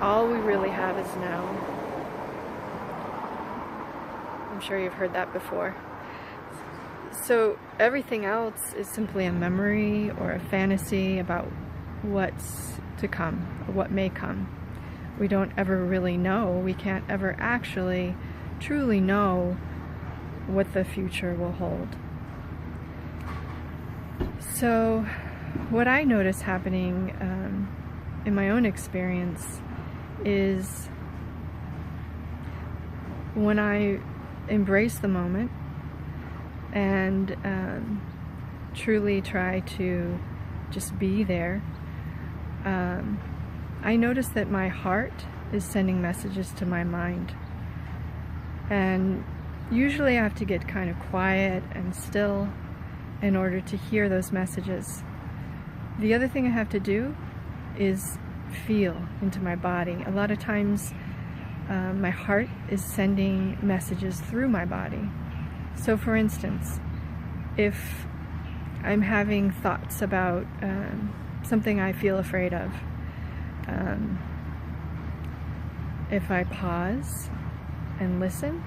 All we really have is now. I'm sure you've heard that before. So everything else is simply a memory or a fantasy about what's to come, or what may come. We don't ever really know. We can't ever actually truly know what the future will hold. So what I notice happening in my own experience is when I embrace the moment and truly try to just be there, I notice that my heart is sending messages to my mind. And usually I have to get kind of quiet and still in order to hear those messages. The other thing I have to do is feel into my body. A lot of times my heart is sending messages through my body. So for instance, if I'm having thoughts about something I feel afraid of, if I pause and listen,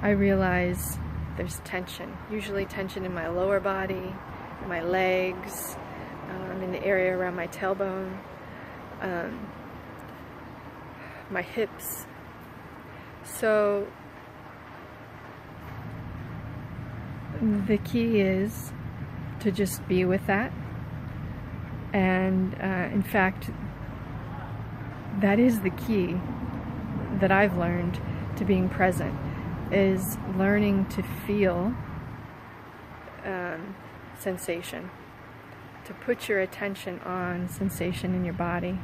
I realize there's tension, usually tension in my lower body, my legs, in the area around my tailbone, my hips. So the key is to just be with that. And in fact, that is the key that I've learned to being present, is learning to feel sensation, to put your attention on sensation in your body.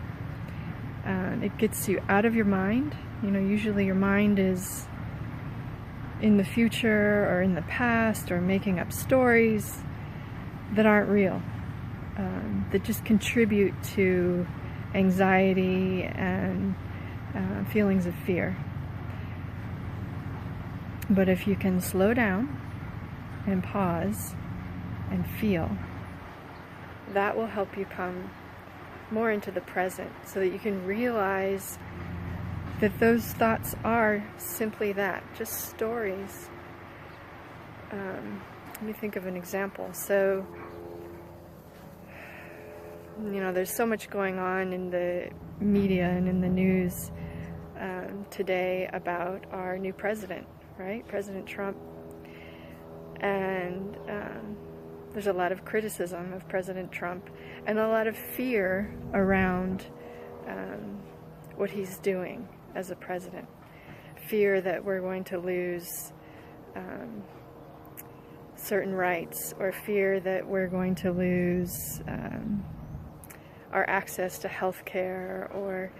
It gets you out of your mind. You know, usually your mind is in the future or in the past or making up stories that aren't real, that just contribute to anxiety and feelings of fear. But if you can slow down and pause and feel, that will help you come more into the present so that you can realize that those thoughts are simply that, just stories. Let me think of an example. So, you know, there's so much going on in the media and in the news today about our new president, right? President Trump. And there's a lot of criticism of President Trump and a lot of fear around what he's doing as a president. Fear that we're going to lose certain rights, or fear that we're going to lose our access to health care, or,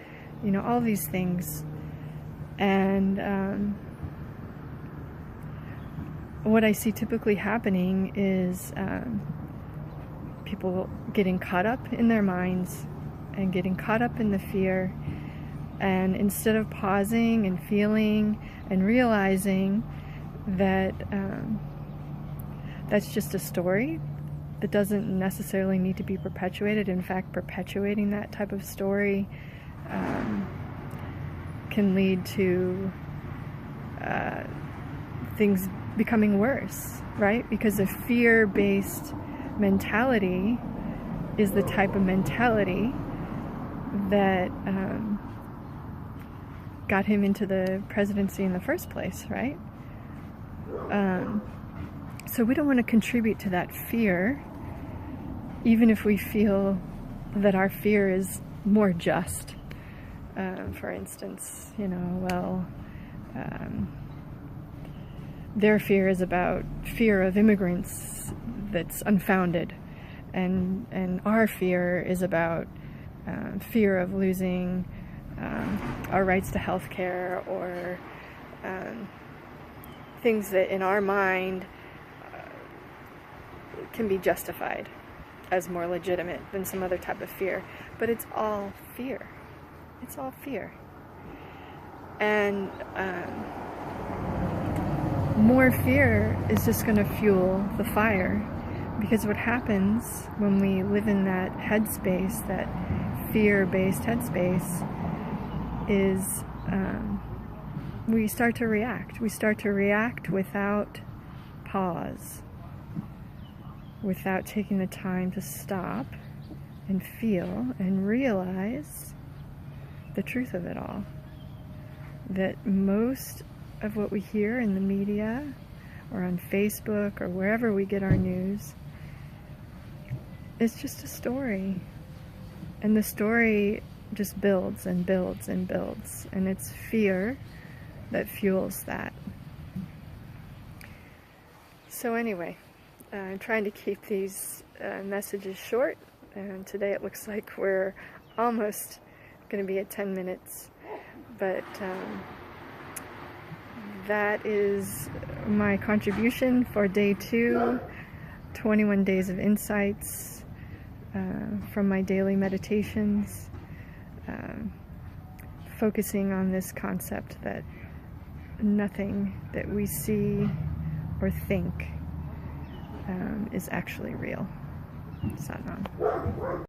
you know, all these things. And what I see typically happening is people getting caught up in their minds and getting caught up in the fear, and instead of pausing and feeling and realizing that that's just a story that doesn't necessarily need to be perpetuated. In fact, perpetuating that type of story can lead to things becoming worse, right? Because a fear-based mentality is the type of mentality that got him into the presidency in the first place, right? So we don't want to contribute to that fear, even if we feel that our fear is more just. For instance, you know, well, their fear is about fear of immigrants that's unfounded, and our fear is about fear of losing our rights to health care, or things that in our mind can be justified as more legitimate than some other type of fear. But it's all fear. It's all fear. And more fear is just going to fuel the fire, because what happens when we live in that headspace, that fear-based headspace, is we start to react. We start to react without pause, without taking the time to stop and feel and realize the truth of it all. That most of what we hear in the media or on Facebook or wherever we get our news is just a story. And the story just builds and builds and builds. And it's fear that fuels that. So anyway, I'm trying to keep these messages short. And today it looks like we're almost going to be at 10 minutes. But that is my contribution for day 2, 21 days of insights from my daily meditations, focusing on this concept that nothing that we see or think is actually real. Sat on.